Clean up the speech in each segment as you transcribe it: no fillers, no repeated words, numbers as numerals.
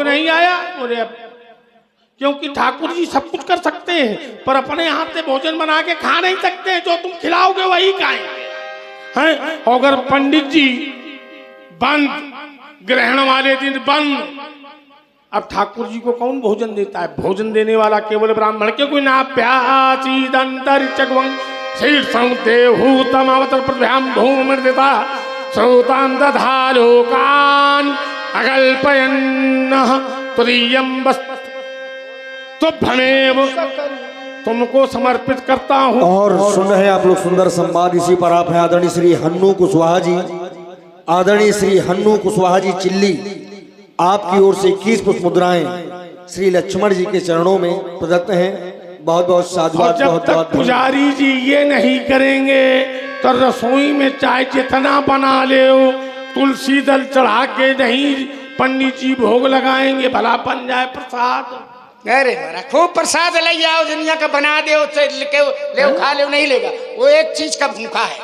भोग नहीं आया? बोले अब क्योंकि ठाकुर जी सब कुछ कर सकते हैं पर अपने हाथ से भोजन बना के खा नहीं सकते हैं, जो तुम खिलाओगे वही खाएंगे हैं। अगर पंडित जी बंद, ग्रहण वाले दिन बंद, अब ठाकुर जी को कौन भोजन देता है? भोजन देने वाला केवल ब्राह्मण, क्योंकि ना प्यासी दंतर चगवं शीर्षं देहूतम अवतर पृथ्व्याम भूमिर्दिता श्रोतां दधालोकान अकल्पयन्नः तुरीयं वस्तु तुभ्यमेव तुमको समर्पित करता हूँ। और सुन रहे आप लोग सुंदर संवाद, इसी पर आप हैं आदरणीय श्री हन्नू कुशवाहा जी, आदरणीय श्री हन्नू कुशवाहा जी चिल्ली, आपकी ओर से 21 पुष्प मुद्राएं श्री लक्ष्मण जी के चरणों में प्रदत्त हैं। बहुत बहुत साधुवाद। जब बहुत तक बहुत पुजारी जी ये नहीं करेंगे तो रसोई में चाहे जितना बना ले तुलसी दल चढ़ा के नहीं पंडित जी भोग लगाएंगे, भला बन जाए प्रसाद। अरे मारा खूब प्रसाद ले आओ, दुनिया का बना दे, ले खा ले, नहीं लेगा। वो एक चीज का भूखा है,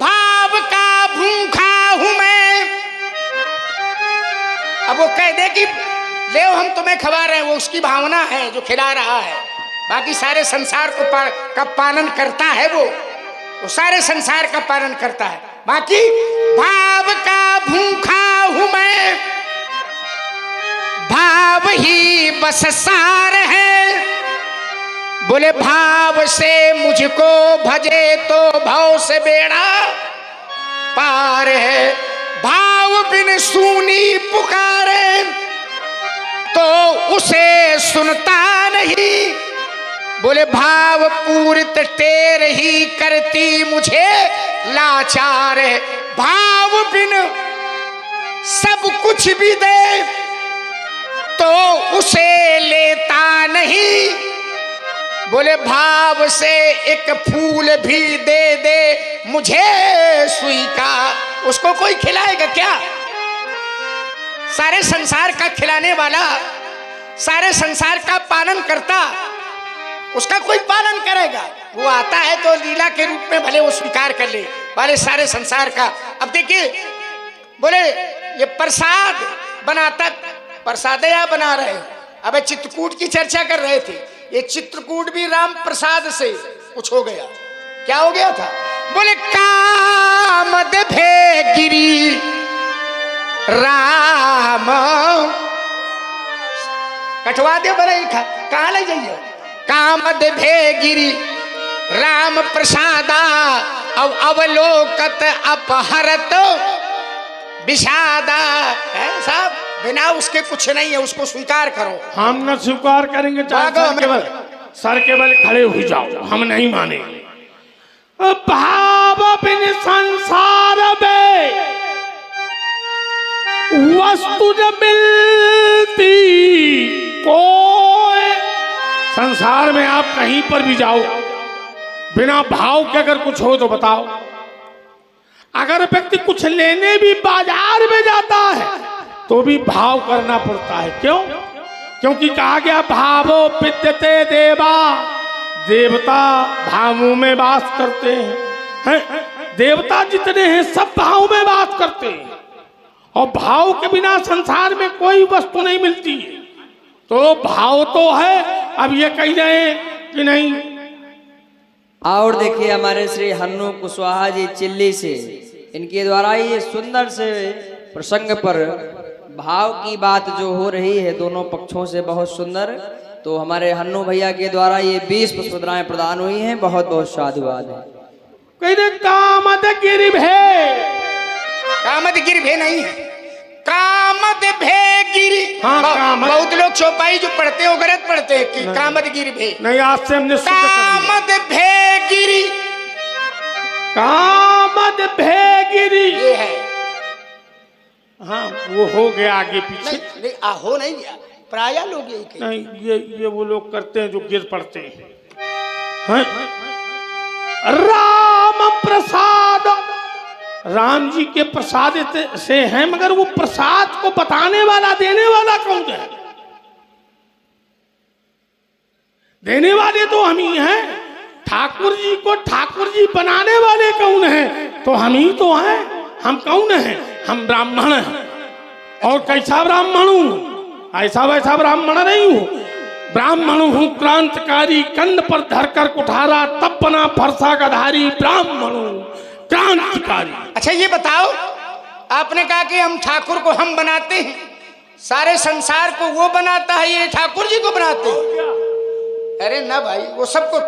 भाव का भूखा हूं मैं। अब वो कह दे कि ले हम तुम्हें खवा रहे हैं, वो उसकी भावना है जो खिला रहा है। बाकी सारे संसार को का पालन करता है, वो सारे संसार का पालन करता है। बाकी भाव का भूखा हूं मैं, भाव ही बस सार है। बोले भाव से मुझको भजे तो भाव से बेड़ा पार है। भाव बिन सूनी पुकारे तो उसे सुनता नहीं। बोले भाव पूरित टेर ही करती मुझे लाचार है। भाव बिन सब कुछ भी दे तो उसे लेता नहीं। बोले भाव से एक फूल भी दे दे मुझे स्वीकार। उसको कोई खिलाएगा क्या? सारे संसार का खिलाने वाला, सारे संसार का पालन करता, उसका कोई पालन करेगा? वो आता है तो लीला के रूप में भले वो स्वीकार कर ले, वाले सारे संसार का। अब देखिए, बोले ये प्रसाद बनाता, प्रसादया बना रहे हैं। अब चित्रकूट की चर्चा कर रहे थे, ये चित्रकूट भी राम प्रसाद से कुछ हो गया। क्या हो गया था? बोले कामद भे गिरी राम, कटवा दे बड़े कहाँ ले जाइए। कामद भे गिरी राम प्रसादा अब अवलोकत अपहरत विषादा। है साहब, बिना उसके कुछ नहीं है, उसको स्वीकार करो। हम न स्वीकार करेंगे, सर के बल खड़े हो जाओ, हम नहीं मानेंगे। भाव बिन संसार में वस्तु न मिलती कोई। संसार में आप कहीं पर भी जाओ, बिना भाव के अगर कुछ हो तो बताओ। अगर व्यक्ति कुछ लेने भी बाजार में जाता है तो भी भाव करना पड़ता है। क्यों? क्योंकि कहा गया भावो विद्यते देवा, देवता भावों में वास करते हैं। देवता जितने हैं सब भाव में वास करते हैं, और भाव के बिना संसार में कोई वस्तु नहीं मिलती है। तो भाव तो है। अब ये कह रहे हैं कि नहीं। और देखिए हमारे श्री हन्नू कुशवाहा जी चिल्ली से, इनके द्वारा ये सुंदर से प्रसंग पर भाव की बात जो हो रही है दोनों पक्षों से बहुत सुंदर। तो हमारे हन्नू भैया के द्वारा ये 20 पुष्पमुद्राएं प्रदान हुई हैं। बहुत बहुत साधुवाद है। कहते कामद गिरिभे, कामद गिरिभे नहीं है, कामद भे गिरी। हाँ, कामद। बहुत लोग चौपाई जो पढ़ते हो गलत पढ़ते हैं कि कामद गिरिभे नहीं। आज से हमने कामद भे गिरी, कामद भे गिरी ये है। हाँ, वो हो गया आगे पीछे। नहीं, हो नहीं गया, प्राय लोग यही कहते। नहीं, ये वो लोग करते हैं जो गिर पड़ते हैं। राम प्रसाद, राम जी के प्रसाद से है, मगर वो प्रसाद को बताने वाला, देने वाला कौन है? देने वाले तो हम ही हैं। ठाकुर जी को ठाकुर जी बनाने वाले कौन हैं? तो हम ही तो हैं। हम कौन हैं? हम ब्राह्मण हैं। और कैसा ब्राह्मण हूं? ऐसा वैसा ब्राह्मण नहीं हूं, ब्राह्मण हूं क्रांतिकारी, कंध पर धरकर कुठारा, तब बना फरसा का धारी, ब्राह्मण हूं क्रांतिकारी। अच्छा ये बताओ, आपने कहा कि हम ठाकुर को हम बनाते हैं, सारे संसार को वो बनाता है, ये ठाकुर जी को बनाते हैं? अरे ना भाई, वो सबको,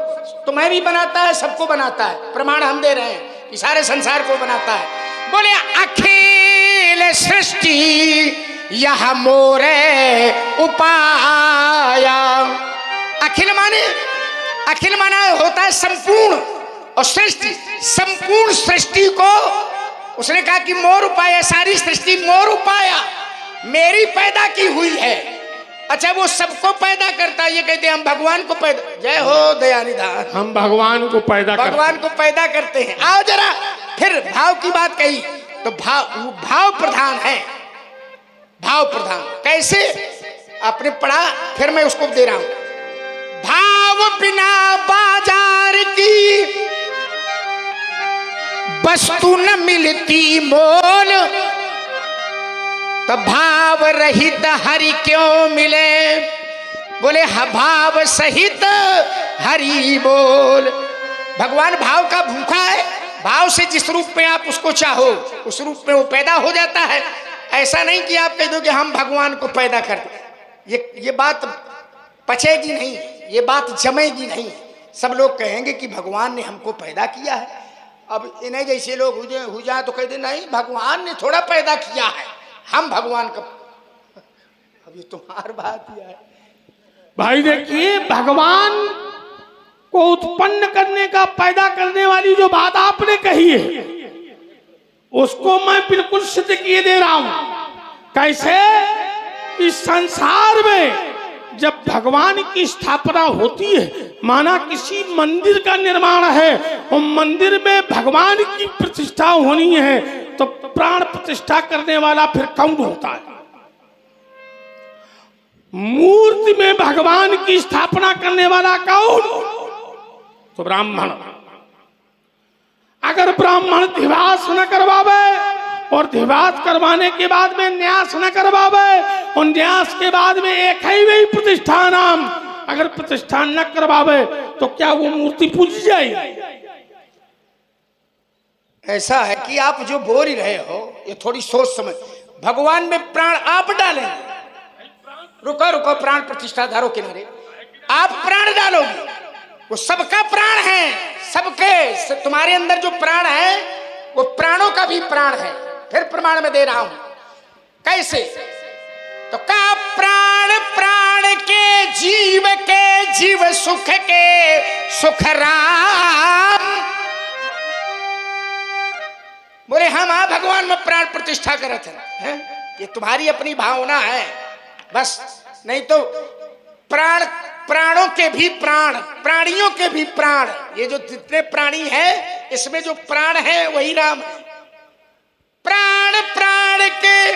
तुम्हें भी बनाता है, सबको बनाता है। प्रमाण हम दे रहे हैं कि सारे संसार को बनाता है। बोले अखिल सृष्टि यह मोरे उपाया। अखिल माना होता है संपूर्ण, और सृष्टि, संपूर्ण सृष्टि को उसने कहा कि मोर उपाया, सारी सृष्टि मोर उपाया, मेरी पैदा की हुई है। अच्छा वो सबको पैदा करता है, ये कहते हैं हम भगवान को पैदा, जय हो दयानिधान, हम भगवान को पैदा करते हैं। आओ जरा, फिर भाव की बात कही तो भाव प्रधान है, भाव प्रधान कैसे आपने पढ़ा, फिर मैं उसको दे रहा हूं। भाव बिना बाजार की वस्तु न मिलती मोल, तो भाव रहित हरि क्यों मिले? बोले भाव सहित हरि बोल। भगवान भाव का भूखा है, भाव से जिस रूप में आप उसको चाहो उस रूप में वो पैदा हो जाता है। ऐसा नहीं कि आप कह दो कि हम भगवान को पैदा करते, ये बात पचेगी नहीं, ये बात जमेगी नहीं। सब लोग कहेंगे कि भगवान ने हमको पैदा किया है। अब इन्हें जैसे लोग हो जाए तो कह दे नहीं, भगवान ने थोड़ा पैदा किया है, हम भगवान का। अब ये तुम्हारी बात ही है भाई। देखिए, भगवान को उत्पन्न करने का, पैदा करने वाली जो बात आपने कही है, उसको मैं बिल्कुल सिद्ध किए दे रहा हूं। कैसे? इस संसार में जब भगवान की स्थापना होती है, माना किसी मंदिर का निर्माण है और मंदिर में भगवान की प्रतिष्ठा होनी है, तो प्राण प्रतिष्ठा करने वाला फिर कौन होता है? मूर्ति में भगवान की स्थापना करने वाला कौन? तो ब्राह्मण। अगर ब्राह्मण धिवास न करवावे और धिवास करवाने के बाद में न्यास न करवावे और न्यास के बाद में एक ही वही प्रतिष्ठान, अगर प्रतिष्ठान न करवावे तो क्या वो मूर्ति पूजी जाएगी? ऐसा है कि आप जो बोल ही रहे हो ये थोड़ी सोच समझ। भगवान में प्राण आप डालें, रुको प्राण प्रतिष्ठा धारो किनारे, आप प्राण डालोगे, वो सबका प्राण है, सबके, तुम्हारे अंदर जो प्राण है वो प्राणों का भी प्राण है। फिर प्रमाण में दे रहा हूं कैसे। तो का प्राण प्राण के जीव सुख के सुख राम। बोले हम भगवान में प्राण प्रतिष्ठा करत हैं, ये तुम्हारी अपनी भावना है बस, नहीं तो प्राण, प्राणों के भी प्राण, प्राणियों के भी प्राण, ये जो जितने प्राणी हैं इसमें जो प्राण है वही राम है। प्राण प्राण के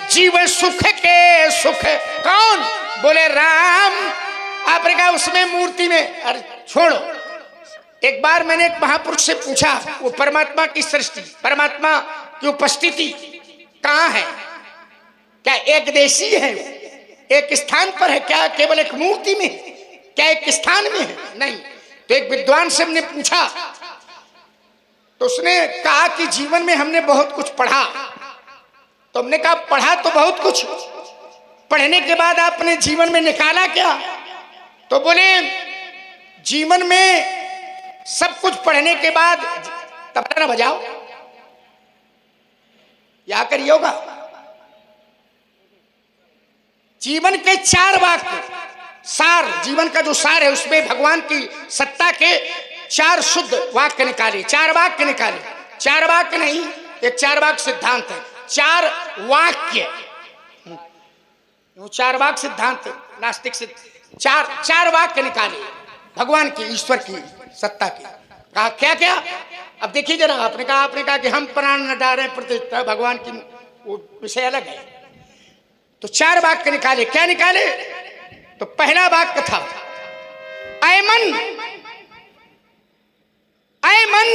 जीव सुख के सुख कौन? बोले राम। आपने कहा उसमें मूर्ति में, अरे छोड़ो। एक बार मैंने एक महापुरुष से पूछा, वो परमात्मा की सृष्टि, परमात्मा की उपस्थिति कहाँ है? क्या एक देशी है, एक स्थान पर है क्या, केवल एक मूर्ति में, क्या एक स्थान में है? नहीं। तो एक विद्वान से हमने पूछा तो उसने कहा कि जीवन में हमने बहुत कुछ पढ़ा। तो हमने कहा पढ़ा तो बहुत कुछ, पढ़ने के बाद आपने जीवन में निकाला क्या? तो बोले जीवन में सब कुछ पढ़ने के बाद तबला न बजाओ, या करिए होगा। जीवन के 4 वाक्य सार, जीवन का जो सार है उसमें भगवान की सत्ता के 4 शुद्ध वाक्य निकाले, 4 वाक्य निकाले। 4 वाक्य नहीं, एक 4 वाक्य सिद्धांत है, 4 वाक्य, 4 वाक्य सिद्धांत नास्तिक से 4 वाक्य निकाले भगवान की, ईश्वर की सत्ता की। कहा क्या क्या? अब देखिए जरा, आपने कहा कि हम प्राण न डालें प्रतिष्ठा, भगवान की वो विषय अलग है। तो 4 वाक्य निकाले। क्या निकाले? तो पहला वाक्य था ऐ मन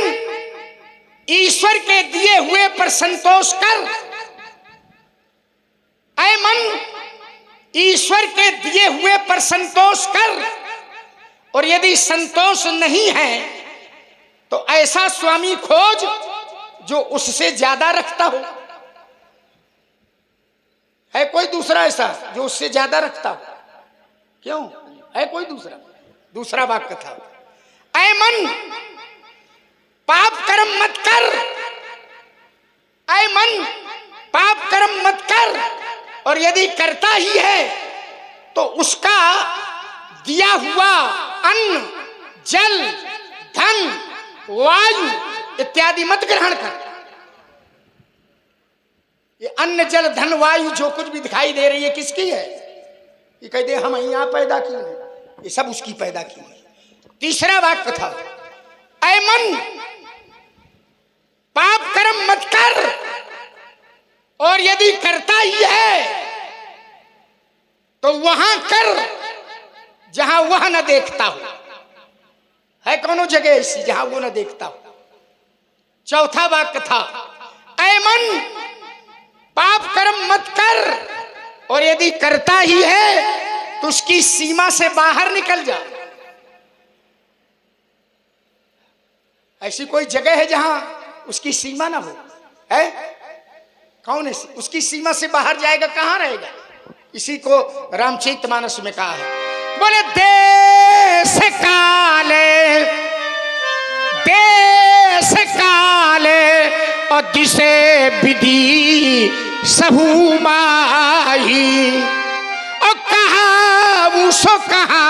ईश्वर के दिए हुए पर संतोष कर। ऐ ईश्वर के दिए हुए पर संतोष कर, और यदि संतोष नहीं है तो ऐसा स्वामी खोज जो उससे ज्यादा रखता हो। है कोई दूसरा ऐसा जो उससे ज्यादा रखता हो? क्यों, है कोई दूसरा? दूसरा वाक्य था, ऐ मन पाप कर्म मत कर, ऐ मन पाप कर्म मत कर, और यदि करता ही है तो उसका दिया हुआ अन्न, जल, धन, वायु इत्यादि मत ग्रहण कर। ये अन्न, जल, धन, वायु जो कुछ भी दिखाई दे रही है किसकी है? ये कहते हम यहां पैदा की है, ये सब उसकी पैदा की है। तीसरा वाक्य था, ऐ मन पाप कर्म मत कर, और यदि करता ही है तो वहां कर जहां वह न देखता हो। है कौनो जगह ऐसी जहां वो न देखता हो? चौथा वाक्य था, ऐ मन पाप कर्म मत कर, और यदि करता ही है तो उसकी सीमा से बाहर निकल जा। ऐसी कोई जगह है जहां उसकी सीमा ना हो? है कौन है? उसकी सीमा से बाहर जाएगा कहां रहेगा? इसी को रामचरितमानस में कहा है, बोले देश काले और दिशे विधि सहु माही, और कहा उसो कहा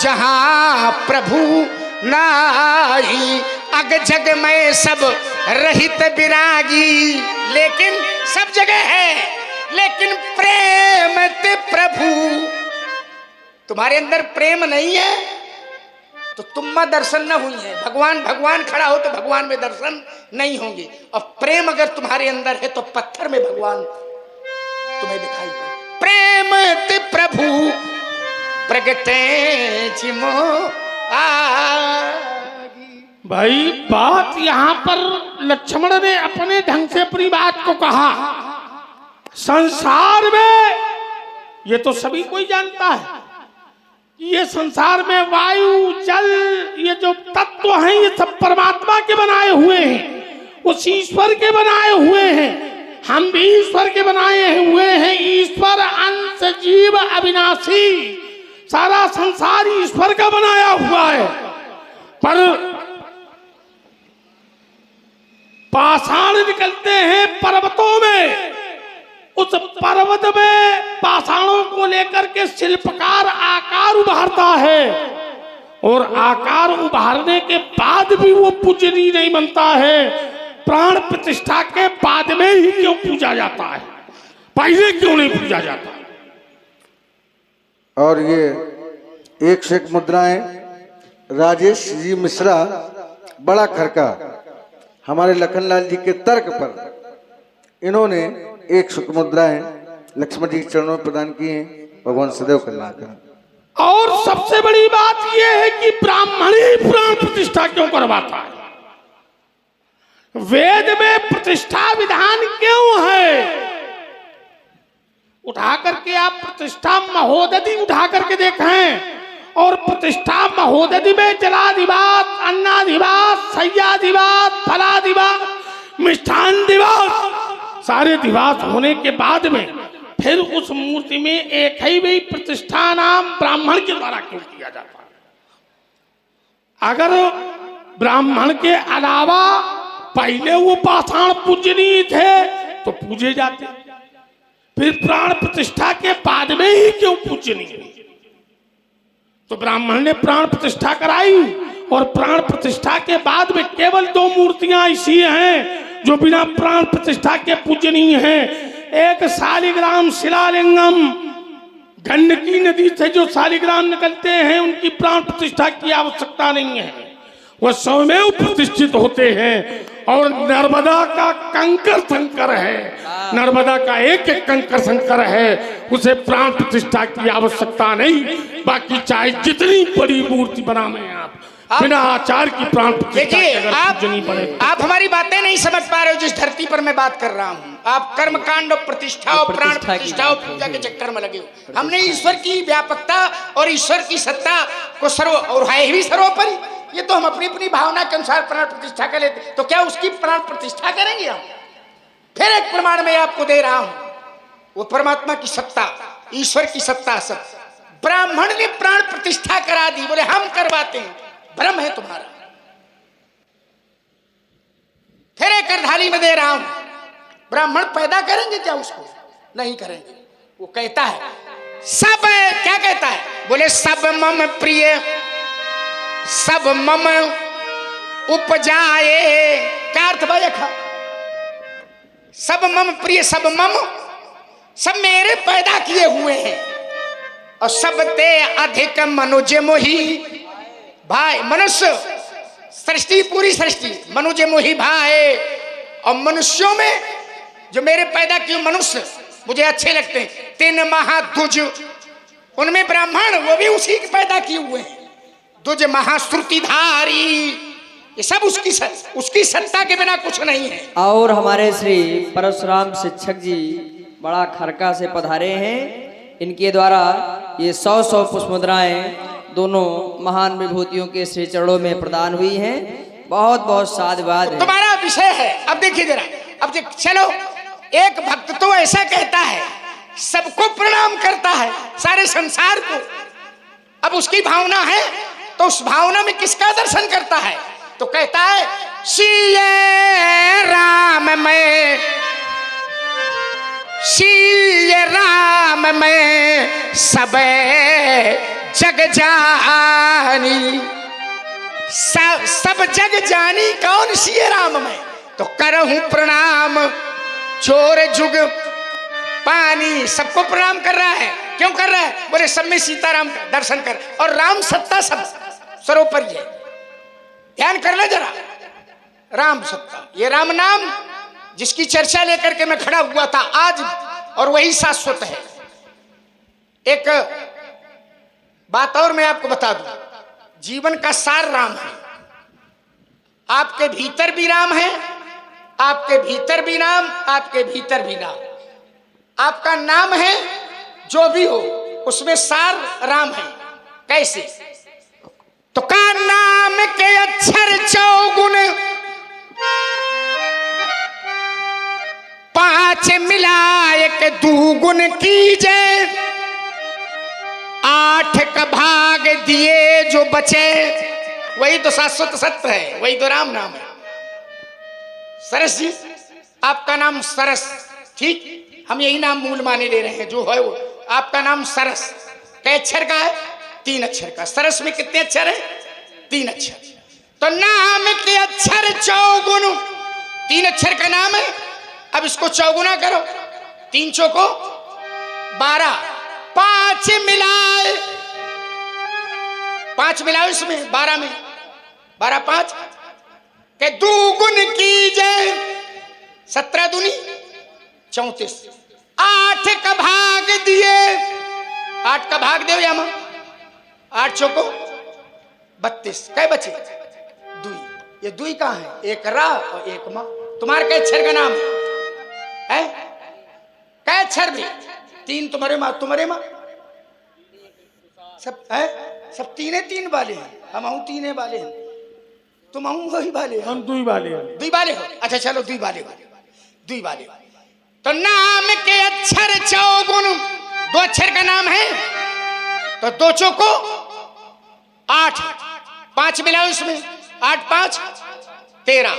जहां प्रभु नाई, अग जग में सब रहित विरागी। लेकिन सब जगह है, लेकिन प्रेम ते प्रभु, तुम्हारे अंदर प्रेम नहीं है तो तुम में दर्शन न हुई है। भगवान भगवान खड़ा हो तो भगवान में दर्शन नहीं होंगे, और प्रेम अगर तुम्हारे अंदर है तो पत्थर में भगवान तुम्हें दिखाई पड़े। प्रेम ते प्रभु प्रगटे जिमो आगी। भाई बात यहाँ पर लक्ष्मण ने अपने ढंग से अपनी बात को कहा। संसार में ये तो सभी कोई जानता है, ये संसार में वायु, जल, ये जो तत्व हैं ये सब परमात्मा के बनाए हुए हैं, उस ईश्वर के बनाए हुए हैं। हम भी ईश्वर के बनाए हुए हैं। ईश्वर अंश जीव अविनाशी, सारा संसार ईश्वर का बनाया हुआ है। पर पाषाण निकलते हैं पर्वतों में, उस पर्वत में पाषाणों को लेकर के शिल्पकार आकार उभारता है, और आकार उभारने के बाद भी वो पूजनीय नहीं बनता है। प्राण प्रतिष्ठा के बाद में ही क्यों पूजा जाता है? पहले क्यों नहीं पूजा जाता? और ये एक से एक मुद्राएं राजेश जी मिश्रा बड़ा खरका हमारे लखनलाल जी के तर्क पर इन्होंने एक सुख मुद्राएं लक्ष्मण जी के चरणों में प्रदान की हैं। भगवान सदैव कल्याण करें। और सबसे बड़ी बात यह है कि ब्राह्मण ही प्राण प्रतिष्ठा क्यों करवाता है? वेद में प्रतिष्ठा विधान क्यों है? उठा करके आप प्रतिष्ठा महोदधि उठा करके देखें, और प्रतिष्ठा महोदधि में जलाधिवास, अन्नाधिवास, शय्याधिवास, फलाधिवास, मिष्ठान दिवास, सारे दिवास होने के बाद में फिर उस मूर्ति में एक ही भी प्रतिष्ठा नाम ब्राह्मण के द्वारा क्यों किया जाता है? अगर ब्राह्मण के अलावा पहले वो पाषाण पूजनीय थे तो पूजे जाते, फिर प्राण प्रतिष्ठा के बाद में ही क्यों पूजनीय? तो ब्राह्मण ने प्राण प्रतिष्ठा कराई, और प्राण प्रतिष्ठा के बाद में केवल 2 मूर्तियां ऐसी हैं जो बिना प्राण प्रतिष्ठा के पूजनीय हैं। एक शालिग्राम शिलालिंगम, गंडकी नदी से जो शालिग्राम निकलते हैं उनकी प्राण प्रतिष्ठा की आवश्यकता नहीं है, वह स्वयं प्रतिष्ठित होते हैं। और नर्मदा का कंकर शंकर है, नर्मदा का एक एक कंकर शंकर है, उसे प्राण प्रतिष्ठा की आवश्यकता नहीं। बाकी चाहे जितनी बड़ी मूर्ति बनावे आप, बिना आचार की प्राण प्रतिष्ठा के देखिए अगर पूजनी पड़े तो। आप हमारी बातें नहीं समझ पा रहे हो। जिस धरती पर मैं बात कर रहा हूँ, आप कर्म कांड और प्रतिष्ठा और प्राण प्रतिष्ठा की प्रतिष्ठा और बात है। पूजा के चक्कर में लगे हो। हमने ईश्वर की व्यापकता और ईश्वर की सत्ता को सर्व और है ही सर्वोपरि, ये तो हम अपनी अपनी भावना के अनुसार प्राण प्रतिष्ठा कर लेते, तो क्या उसकी प्राण प्रतिष्ठा करेंगे हम? फिर एक प्रमाण मैं आपको दे रहा हूं, वो परमात्मा की सत्ता, ईश्वर की सत्ता। सब ब्राह्मण ने प्राण प्रतिष्ठा करा दी, बोले हम करवाते हैं, भ्रम है तुम्हारा। फिर एक अर्धाली में दे रहा हूं, ब्राह्मण पैदा करेंगे क्या उसको? नहीं करेंगे। वो कहता है सब, क्या कहता है? बोले सब मम प्रिय सब मम उपजाए। क्या अर्थ भाई? सब मम प्रिय सब मम, सब मेरे पैदा किए हुए हैं, और सब ते अधिक मनुज मोही भाई। मनुष्य सृष्टि, पूरी सृष्टि मनुज मोही भाई, और मनुष्यों में जो मेरे पैदा किए मनुष्य मुझे अच्छे लगते हैं। 3 महादुज, उनमें ब्राह्मण वो भी उसी के पैदा किए हुए हैं। दुज महाश्रुतिधारी, ये सब उसकी सत्ता के बिना कुछ नहीं है। और हमारे श्री परशुराम शिक्षक जी बड़ा खरका से पधारे हैं। इनके द्वारा ये 100 पुष्प मुद्राएं दोनों महान विभूतियों के श्री चरणों में प्रदान हुई हैं। बहुत बहुत साधुवाद है। तुम्हारा विषय है। अब देखिए जरा, अब चलो, एक भक्त तो ऐसा कहता है, सबको प्रणाम करता है, सारे संसार को। अब उसकी भावना है, तो उस भावना में किसका दर्शन करता है? तो कहता है सिय राम में, सिय राम में सब जग जानी। सब जग जानी कौन? सिय राम में। तो करहूं प्रणाम चोर जुग पानी। सबको प्रणाम कर रहा है। क्यों कर रहा है? बोले सब में सीताराम का दर्शन कर, और राम सत्ता सब सर्वोपरि है। ध्यान करना जरा, राम सत्ता, ये राम नाम जिसकी चर्चा लेकर के मैं खड़ा हुआ था आज, और वही शाश्वत है। एक बात और मैं आपको बता दूं, जीवन का सार राम है। आपके भीतर भी राम है, आपके भीतर भी नाम, आपके भीतर भी नाम। आपका नाम है जो भी हो, उसमें सार राम है। कैसे? तो का नाम के अक्षर 4 5 मिलाए के 2 गुण कीजे, 8 का भाग दिए जो बचे। वही तो शाश्वत सत्य है, वही तो राम नाम है। सरस जी, आपका नाम सरस, ठीक, हम यही नाम मूल माने ले रहे हैं, जो है वो। आपका नाम सरस कै अक्षर का है? 3 अक्षर का। सरस में कितने अक्षर है? 3 अक्षर। तो नाम के अक्षर 4 3 अक्षर का नाम है। अब इसको 4 करो, 3 चौको 12, 5 मिलाए, 5 मिलाओ इसमें 12 में, 12 5 के 2 गुण कीजे, 17 दूनी 34, 8 का भाग दिए, 8 का भाग दो यहाँ, 8 चौको 32, कै बचे? 2। ये 2 कहाँ है? एक रा और एक माँ। तुम्हारे कै अक्षर का नाम है? कै अक्षर भी? 3 तुम्हारे माँ, तुम्हारे माँ सब है, सब 3 वाले हैं। हम 3 वाले हैं, तुम वही वाले, हम 2 वाले हैं। 2 वाले हो। अच्छा चलो 2 वाले, 2 वाले। तो नाम के अक्षर 4 2 अक्षर का नाम है, तो 2 चौको 8, 5 मिलाओ इसमें, 8 5 13,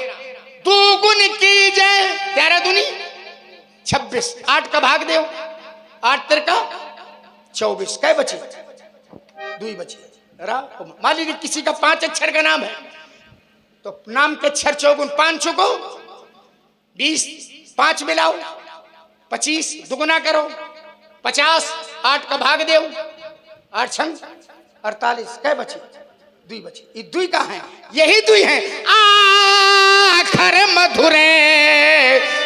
2 गुण कीजे, 13 दूनी 26, 8 का भाग दो, 8 3 का 24, कै बचे? 2 बचे। मान लीजिए किसी का 5 अक्षर का नाम है, तो नाम के अक्षर 4 5 चौको 20, 5 मिलाओ 25, दुगुना करो 50, 8 का भाग दो, 8 छंग 48, कै बचे? 2 बचे। ये 2 कहाँ है? यही 2 है। आखर मधुरे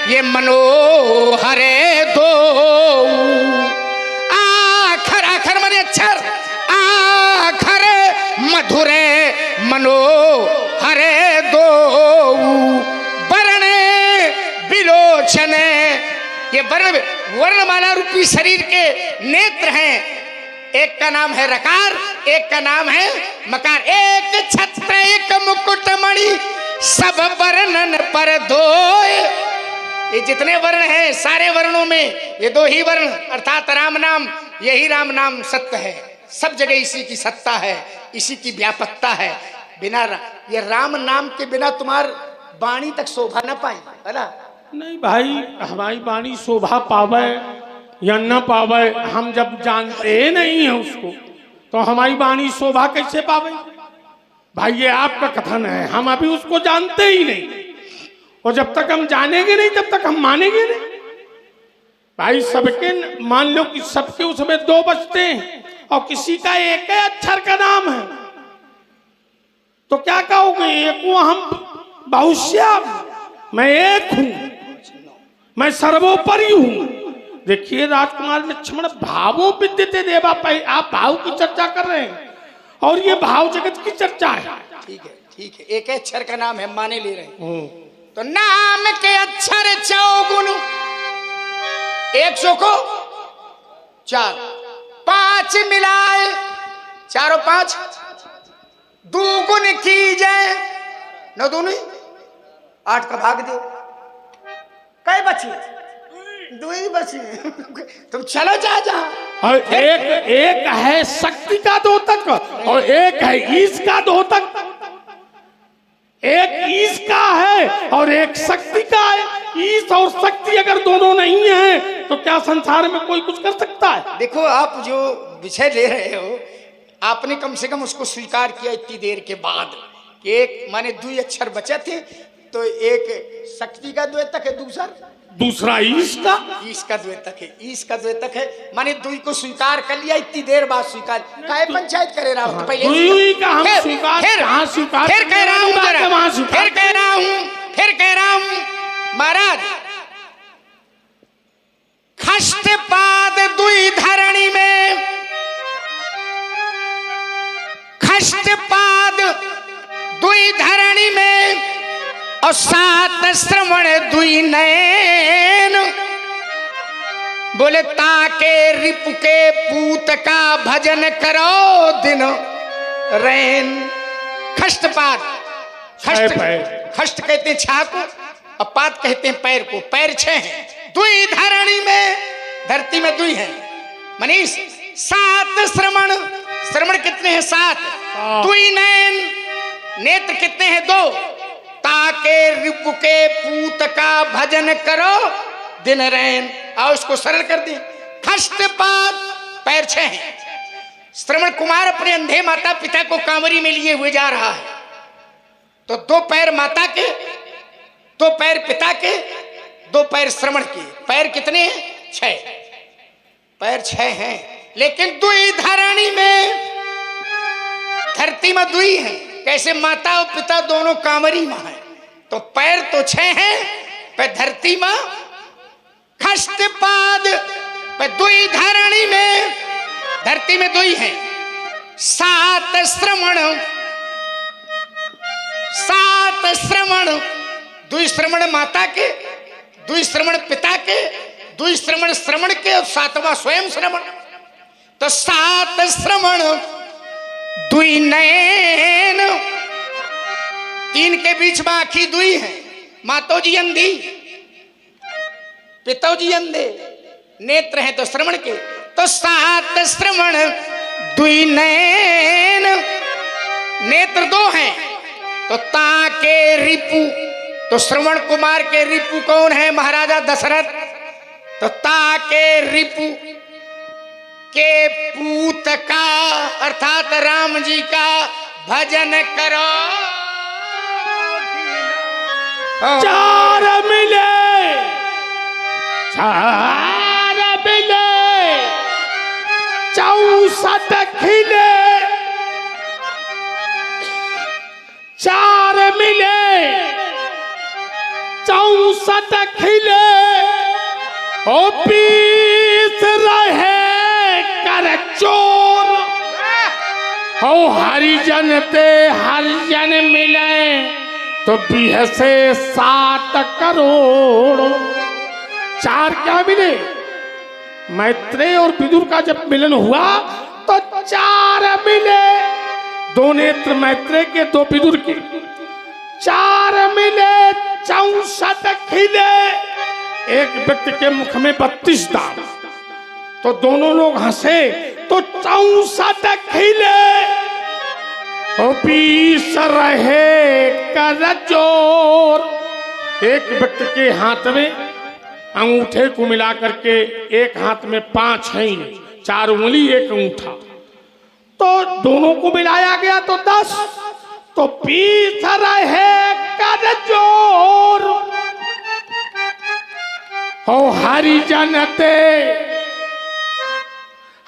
ये मनोहरे दो, आखर, आखर माने अक्षर, आखर मधुरे मनो ये वर्णमाला रूपी शरीर के नेत्र हैं। एक का नाम है रकार, एक का नाम है मकार। एक छत्र एक मुकुट मणि सब वर्णन पर दोय। ये जितने वर्ण हैं सारे वर्णों में ये दो ही वर्ण अर्थात राम नाम, यही राम नाम सत्य है। सब जगह इसी की सत्ता है, इसी की व्यापकता है। बिना ये राम नाम के बिना तुम्हार वाणी तक शोभा न पाई, है ना? नहीं भाई, हमारी वाणी शोभा पावे या न पावे, हम जब जानते नहीं है उसको तो हमारी वाणी शोभा कैसे पावे? भाई ये आपका कथन है, हम अभी उसको जानते ही नहीं, और जब तक हम जानेंगे नहीं तब तक हम मानेंगे नहीं। भाई सबके मान लो कि सबके उसमें दो बचते हैं और किसी का एक ही अक्षर का नाम है, तो क्या कहोगे? एक हूं हम बहुश्याम, मैं एक हूं, मैं सर्वोपरि हूं। देखिए राजकुमार लक्ष्मण, भावों विद्यते देवा, आप भाव की चर्चा कर रहे हैं और ये भाव जगत की चर्चा है। ठीक है, ठीक है, एक अक्षर का नाम है, माने ले रहे हैं। तो नाम के अक्षर चौगुन, एक सौ को चार, पांच मिलाए चारों पांच, दुगुन की जाए नौ दूनी 8 का भाग दो, कई बची? दो ही बची। तुम चलो जा। और एक है शक्ति का द्योतक और एक है ईश का द्योतक। एक ईश का है और एक शक्ति का है। ईश और शक्ति अगर दोनों नहीं है तो क्या संसार में कोई कुछ कर सकता है? देखो आप जो विषय ले रहे हो, आपने कम से कम उसको स्वीकार किया इतनी देर के बाद। एक माने 2 अक्षर बचे थे, तो एक शक्ति का द्योतक है, दूसरा ईश का द्योतक है। ईश का द्योतक है माने 2 को स्वीकार कर लिया इतनी देर बाद। स्वीकार काहे पंचायत करे रहा हूं? पहले फिर कह रहा हूं महाराज, खष्टपाद दुई धरणी में, खष्टपाद दुई धरणी में और 7 श्रवण दुई नैन। बोले ताके रिपु के पूत का भजन करो दिन रैन। खष्टपाद, खष्ट कहते हैं छा को और पाद कहते हैं पैर को। पैर 6 हैं, दुई धरणी में, धरती में 2 हैं मनीष। 7 श्रवण, श्रवण कितने हैं? 7। दुई नैन, नेत्र कितने हैं? 2। ताके रिपु के पूत का भजन करो दिन रैन। आओ इसको सरल कर दें। खष्टपाद, पैर 6 हैं। श्रवण कुमार अपने अंधे माता पिता को कांवरी में लिए हुए जा रहा है, तो 2 पैर माता के, 2 पैर पिता के, 2 पैर श्रवण के। पैर कितने हैं? 6। पैर 6 हैं, लेकिन 2 धरणी में, धरती में 2 हैं। कैसे? माता और पिता दोनों कांवरी मां हैं, तो पैर तो 6 हैं, पर धरती में खष्टपाद, पर 2 धरणी में, धरती में 2 हैं। 7 श्रवण, 7 श्रवण, 2 श्रवण माता के, 2 श्रवण पिता के, 2 श्रवण श्रवण के और 7वां स्वयं श्रवण। तो 7 श्रवण 2 नैन, 3 के बीच में आखी 2 हैं। मातो जी अंधी, पिता जी अंधे, नेत्र हैं तो श्रवण के। तो 7 श्रवण 2 नैन, नेत्र 2 हैं। तो ताके रिपु, तो श्रवण कुमार के रिपु कौन है? महाराजा दशरथ। तो ताके रिपु के पूत का अर्थात राम जी का भजन करो। 4 मिले, 4 मिले, 64 खिले, 4 मिले, 64 खिले, ओ पीस रहे कर चोर, ओ हरिजन ते हरिजन मिले तो 20 से 7 करोड़। चार क्या मिले? मैत्रेय और विदुर का जब मिलन हुआ तो चार मिले। दो नेत्र मैत्रेय के, दो विदुर के, चार मिले 64 खिले। एक व्यक्ति के मुख में 32 दांत, तो दोनों लोग हंसे तो 64 खिले। ओ पीस रहे कर जोर। एक व्यक्ति के हाथ में अंगूठे को मिला करके एक हाथ में 5 है, 4 उंगली एक अंगूठा, तो दोनों को मिलाया गया तो 10। तो पीस रहे कर जोर। हो हरिजन ते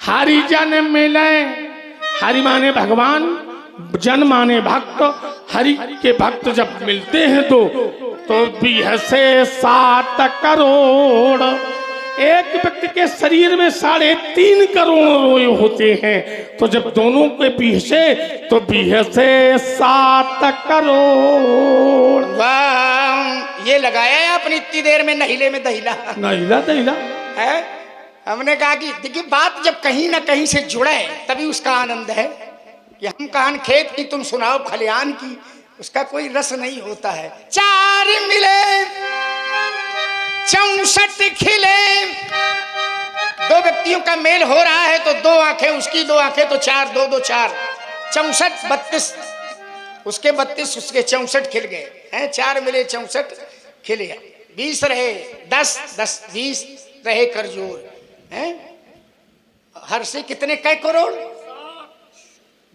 हरिजन मिले। हरि माने भगवान, जन माने भक्त। हरि के भक्त जब मिलते हैं तो भी हंसे 7 करोड़। एक व्यक्ति के शरीर में 3.5 करोड़ रोए होते हैं, तो जब दोनों के बीहसे तो बीहसे 7 करोड़। वाह, ये लगाया है आपने इतनी देर में नहीले में दहीला। नहीला दहीला है। हमने कहा कि देखिए, बात जब कहीं ना कहीं से जुड़े तभी उसका आनंद है। कि हम कहान खेत की तुम सुनाओ खलियान की, उसका कोई रस नहीं होता है। 4 मिले 64 खिले। दो व्यक्तियों का मेल हो रहा है तो 2 आंखें, उसकी 2 आंखें तो 4, 2 2 4, 64 32, उसके 32, उसके 64 खिल गए हैं। 4 मिले 64 खिले। 20 रहे 10 10 20 रहे करजोर हैं। हर से कितने कै करोड़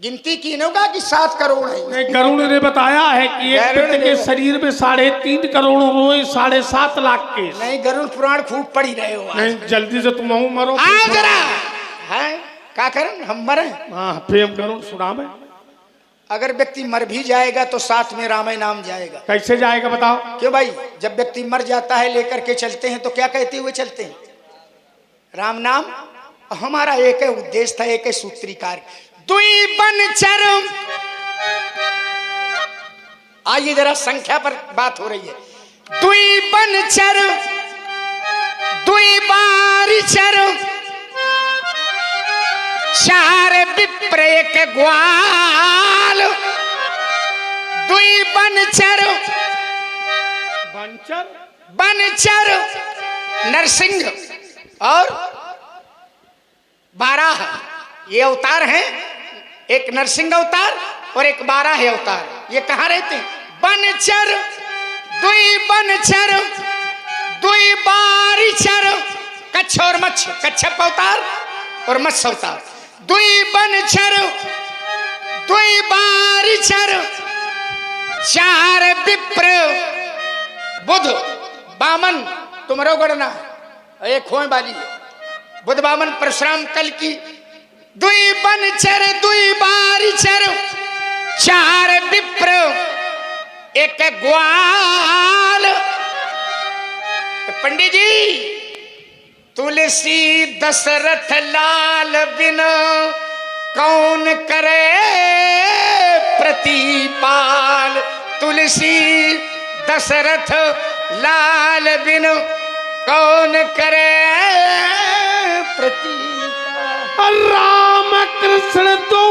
गिनती की होगा कि 7 करोड़ है। गरुड़ ने बताया है कि एक व्यक्ति के शरीर में 3.5 करोड़ रोए 7.5 लाख के। नहीं, गरुड़ पुराण खूब पढ़ी रहे हो। नहीं, जल्दी से तुम मरो। आओ जरा। है क्या करें हम मरे? हाँ, प्रेम गरुड़ सुना में। अगर व्यक्ति मर भी जाएगा तो साथ में रामायण नाम जाएगा। कैसे जाएगा बताओ? क्यों भाई, जब व्यक्ति मर जाता है लेकर के चलते हैं तो क्या कहते हुए चलते हैं? राम नाम। हमारा एक है उद्देश्य था, एक है सूत्रीकार। दुई बनचर। आइए जरा संख्या पर बात हो रही है। दुई बनचर, दुई बारिचर, 4 विप्र एक ग्वाल। दुई बनचर, बनचर नरसिंह और 12 ये अवतार हैं। एक नरसिंह अवतार और एक 12 है अवतार। ये कहाँ रहते हैं? बनचर, दुई बनचर, दुई बारिचर, कच्छ और मच्छ, कच्छप अवतार और मत्स्य अवतार। दुई बनचर, दुई बारिचर, 4 विप्र, बुध बामन, तुमरो गणना एक खोए वाली बुध बामन परशुराम कल की। दुई बनचर, दुई बारिचर, 4 विप्र एक ग्वाल। पंडित जी, तुलसी दशरथ लाल बिन कौन करे प्रतिपाल। तुलसी दशरथ लाल बिन कौन करे प्रतिपाल। राम कृष्ण तो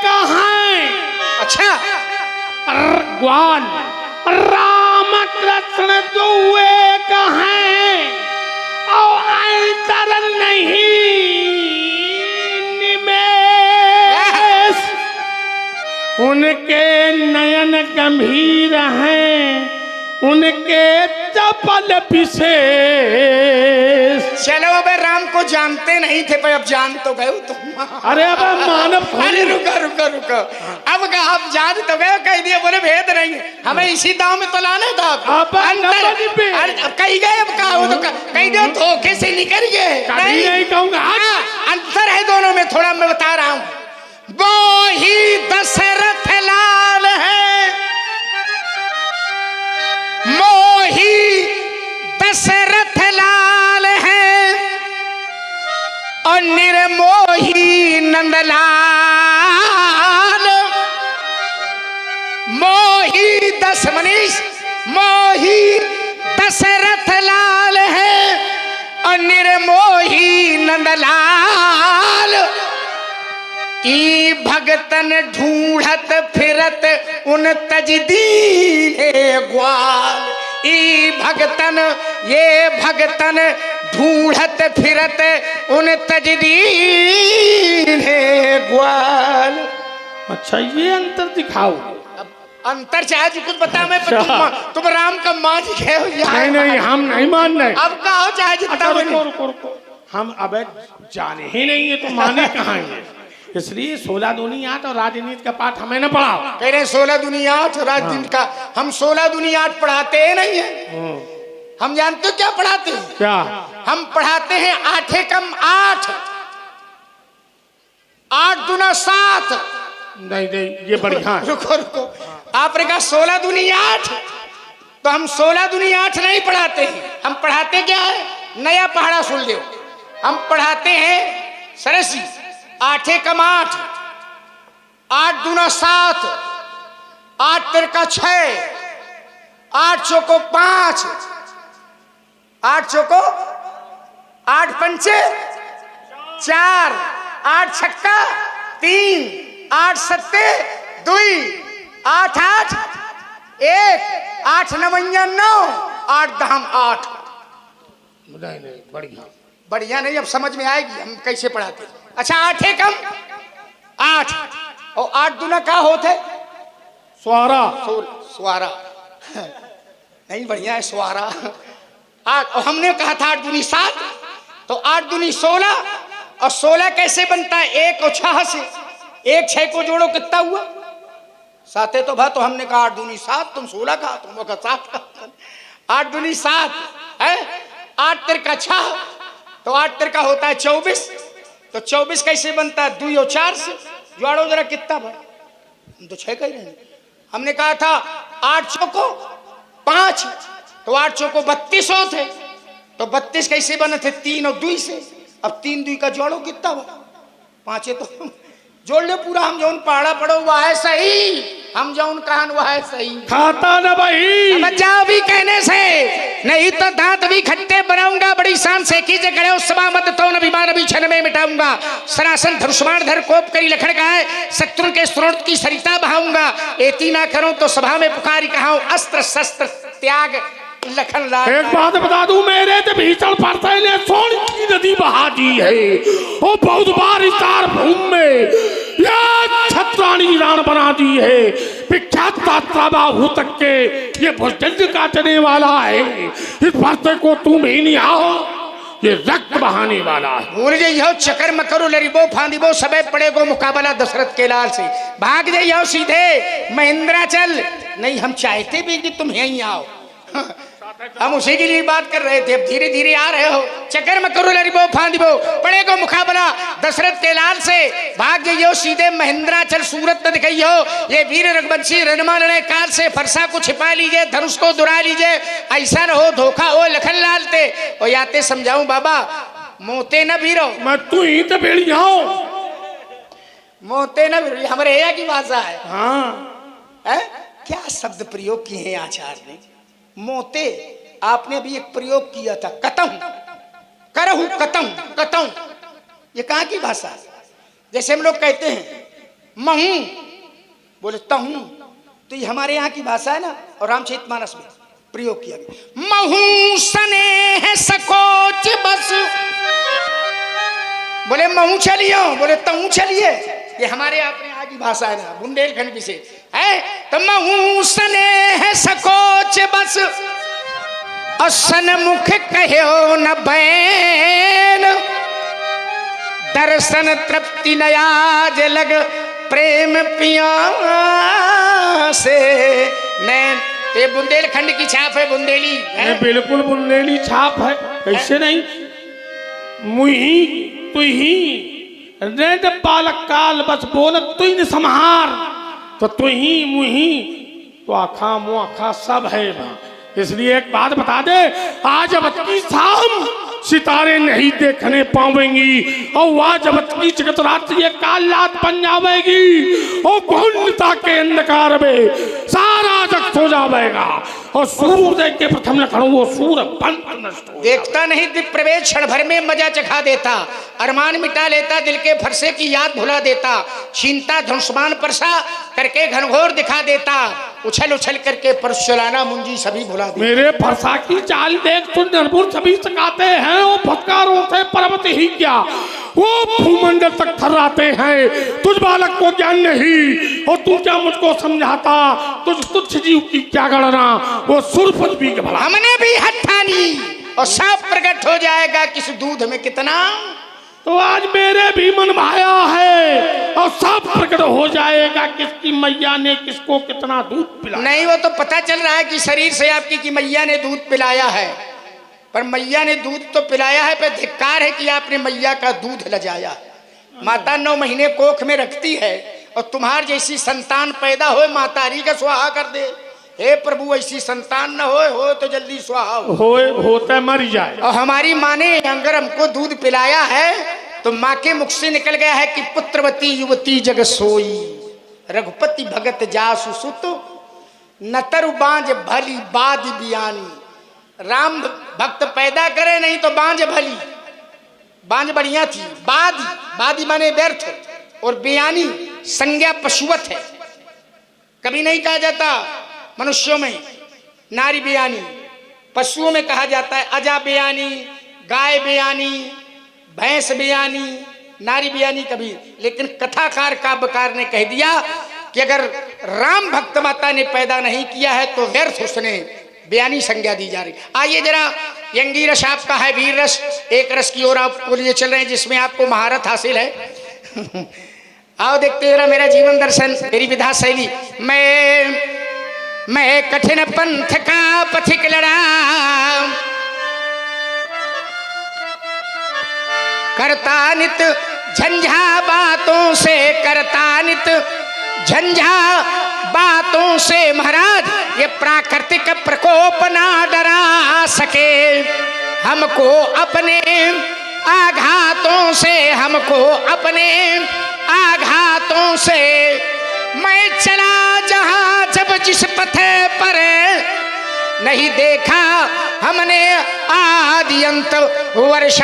कहाँ? अच्छा, ग्वाल। राम कृष्ण तो कहाँ? और अंतर नहीं निमेष। उनके नयन गंभीर हैं, उनके चपल विशेष। चलो अब राम को जानते नहीं थे पर अब जान तो गए तुम। अरे अब मानव। अरे रुको रुको रुको, अब का आप जान तो गए, कह दिए बोले भेद नहीं, हमें इसी दाव में तो लाना था। अब कही गए, अब का हो तो कही दो धोखे से निकल गए। नहीं कहूंगा। अंतर है दोनों में थोड़ा, मैं बता रहा हूँ। वो ही दशरथ लाल है, मोही दशरथ लाल है, और निर्मोही नंदलाल। मोही 10 मनीष, मोही दशरथ लाल है, नंदलाल ई भगतन ढूंढत फिरत उन तजदीन ग्वाल। ई भगतन ये भगतन ढूंढत फिरत उन तजदीन ग्वाल। अच्छा ये अंतर दिखाओ। अब अंतर चाहे जो कुछ बता मैं तुम राम का मान गए हो नहीं नहीं हम नहीं मान रहे। अब कहो चाहे जितना अच्छा बने। रुको रुको रुको, हम अब जाने ही नहीं है तो माने कहाँ है। इसलिए 16 दूनी 8 और राजनीति का पाठ हमें न पढ़ाओ। कह रहे 16 दूनी 8 राजनीति का, हम 16 दूनी 8 पढ़ाते हैं नहीं है। हम जानते हो क्या पढ़ाते हैं? क्या? हम पढ़ाते हैं 8 कम 8, 8 दूना 7। नहीं नहीं ये बढ़िया है। रुको रुको, आपने कहा 16 दूनी 8, तो हम 16 दूनी 8 नहीं पढ़ाते हैं। हम पढ़ाते क्या है? नया पहाड़ा सुन लो। हम पढ़ाते हैं सरसी 8 कम 8, 8 दूना 7, 8 तिरका 6, 8 चौको 5, 8 चौको 8 पंचे 4, 8 छक्का 3, 8 सत्ते 2, 8 8 1, 8 नवैया 9, 8 दहम 8। नहीं नहीं बढ़िया बढ़िया नहीं, अब समझ में आएगी हम कैसे पढ़ाते। अच्छा 8 कम 8 और 8 दूना क्या होते? स्वारा। स्वारा नहीं, बढ़िया है स्वारा। 8 और हमने कहा था 8 दूनी 7, तो 8 दूनी 16 और 16 कैसे बनता है? 1 और 6 से। 1 6 को जोड़ो कितना हुआ? 7 तो भा, तो हमने कहा 8 दूनी 7, तुम 16 कहा, तुम कहा 7 कहा। 8 दूनी 7 है, 8 तिरका 6, तो 8 तिरका होता है 24, तो 24 कैसे बनता है? 2 और 4 से। जोड़ो जरा कितना भाई, हम तो 6 कह रहे हैं। हमने कहा था 8 चौको 5, तो 8 चौको 32 होते, तो 32 कैसे बने थे? 3 और 2 से। अब 3 2 का जोड़ो कितना हुआ? 5 तो जोड़ ले पूरा। हम जौन पहाड़ा पढ़ो वह है सही, हम जौन कहान वह है सही। खाता न भाई जाओ भी कहने से, नहीं तो दांत भी खट्टे बनाऊंगा। बड़ी शान से कीजे करे उस सभा मत तो न विमान अभी क्षण में मिटाऊंगा। सरासन धनुष्मान धर कोप करी लखड़ का है, शत्रु के स्रोत की सरिता बहाऊंगा। एती ना करूं तो सभा में पुकारी कहाऊं, अस्त्र शस्त्र त्याग लखन लाल। एक बात बता दूं, मेरे तो भीषण परते ने सोन की नदी बहा दी है। वो बहुत बार इस भूमि में ये छत्राणी राण बना दी है। विख्यात बाहू तक के ये भुजंग काटने वाला है। इस परते को तुम ही नहीं आओ, ये रक्त बहाने वाला है। भूल जाइयो चक्कर मकरो लरिबो फांदिबो सबे पड़ेगो मुकाबला दशरथ के लाल से। भाग जाइयो सीधे महेंद्रा चल। नहीं, हम चाहते भी कि तुम यहीं आओ, हम उसी के लिए बात कर रहे थे। अब धीरे धीरे आ रहे हो। चक्कर में करो लरिबो फांदिबो पड़ेगो मुकाबला दशरथ के लाल से। भाग जाइयो सीधे महेंद्रा चल सूरत न दिखाइयो। ये वीर रघुवंशी रणमा लड़े काल से। फरसा को छिपा लीजिए, धनुष को दुरा लीजिए, ऐसा न हो धोखा हो लखन लाल ते। और याते समझाऊं बाबा, मोते न भीरो, मैं तू ही तो बेड़िया मोते न भीरो, हमारे यहाँ की भाषा है। हाँ है? क्या शब्द प्रयोग किए हैं आचार्य ने? मोते आपने भी एक प्रयोग किया था, कतम करहु कतम कतम। ये कहाँ की भाषा है? जैसे हम लोग कहते हैं महू, बोले तहू, तो ये हमारे यहाँ की भाषा है ना। और रामचरितमानस में प्रयोग किया गया, महू स्नेह सकोच बस। बोले महू चलियो, बोले तहू चलिए। ये हमारे अपने यहाँ की भाषा है ना, बुंदेलखंड से है। तो महू स्नेह सकोच बस, असन मुख कहो न बैन। दर्शन तृप्ति नयाज लग प्रेम पिया से नैन। ये बुंदेलखंड की छाप है, बुंदेली है। बिल्कुल बुंदेली छाप है। कैसे नहीं? मुही तु ही रेड बालक काल बस बोलत तु ही संहार। तो तु ही मुही तो आखा मुआखा सब है। इसलिए एक बात बता दे, आज अब की शाम सितारे नहीं देखने पावेंगी और वह जब की जगत रात्रि ये काल रात बन जाएगी और गुंडता के अंधकार में सारा जग सो जाएगा। और सूर्योदय के प्रथम लक्षण वो सूर्य पंत नष्ट हो। देखता नहीं दिव्य प्रवेश क्षण भर में मजा चखा देता, अरमान मिटा लेता, दिल के फरसे की याद भुला देता, छीनता धनुष्मान परसा करके घनघोर दिखा देता, उछल उछल करके परशुलाना मुंजी सभी भुला देता। मेरे फरसा की चाल देख तो निर्भुर सभी सकाते हैं, वो फटकारों से पर्वत ही क्या वो भूमंडल तक थर्राते हैं। तुझ बालक को ज्ञान नहीं और तू क्या मुझको समझाता, तुझ तुच्छ जीव की क्या गणना, वो सुरपत भी भला। हमने भी हठानी और सब प्रकट हो जाएगा किस दूध में कितना। तो आज मेरे भी मन भाया है और सब प्रकट हो जाएगा किसकी मैया ने किसको कितना दूध पिलाया। नहीं, वो तो पता चल रहा है कि शरीर से आपकी कि मैया ने दूध पिलाया है, पर मैया ने दूध तो पिलाया है, पर धिक्कार है कि आपने मैया का दूध लजाया। माता 9 महीने कोख में रखती है और तुम्हार जैसी संतान पैदा हो मातारी का स्वाहा कर दे। हे प्रभु, ऐसी संतान न हो तो जल्दी स्वाहा होता मर जाए। और हमारी माँ ने अगर हमको दूध पिलाया है तो माँ के मुख से निकल गया है कि पुत्रवती युवती जग सोई, रघुपति भगत जासु सुत, नतर बांझ भली बादी बियानी। राम भक्त पैदा करे नहीं तो बांझ भली, बांझ बढ़िया थी, बादी माने व्यर्थ, और बियानी संज्ञा पशुवत है। कभी नहीं कहा जाता मनुष्यों में नारी बियानी, पशुओं में कहा जाता है अजा बियानी, गाय बियानी, भैंस बियानी, नारी बियानी कभी। लेकिन कथाकार काव्यकार ने कह दिया कि अगर राम भक्त माता ने पैदा नहीं किया है तो व्यर्थ उसने बयानी संज्ञा दी जा रही। आइए जरा यंगी रस आपका है, वीर रस, एक रस की ओर आपको लिए चल रहे हैं जिसमें आपको महारत हासिल है। आओ देखते जरा मेरा जीवन दर्शन, मेरी विधा शैली। मैं कठिन पंथ का पथिक लड़ा, करता नित झंझा बातों से, करता नित झंझा बातों से। महाराज ये प्राकृतिक प्रकोप ना डरा सके हमको अपने आघातों से, हमको अपने आघातों से। मैं चला जहां जब जिस पथ पर, नहीं देखा हमने आदि अंत वर्षा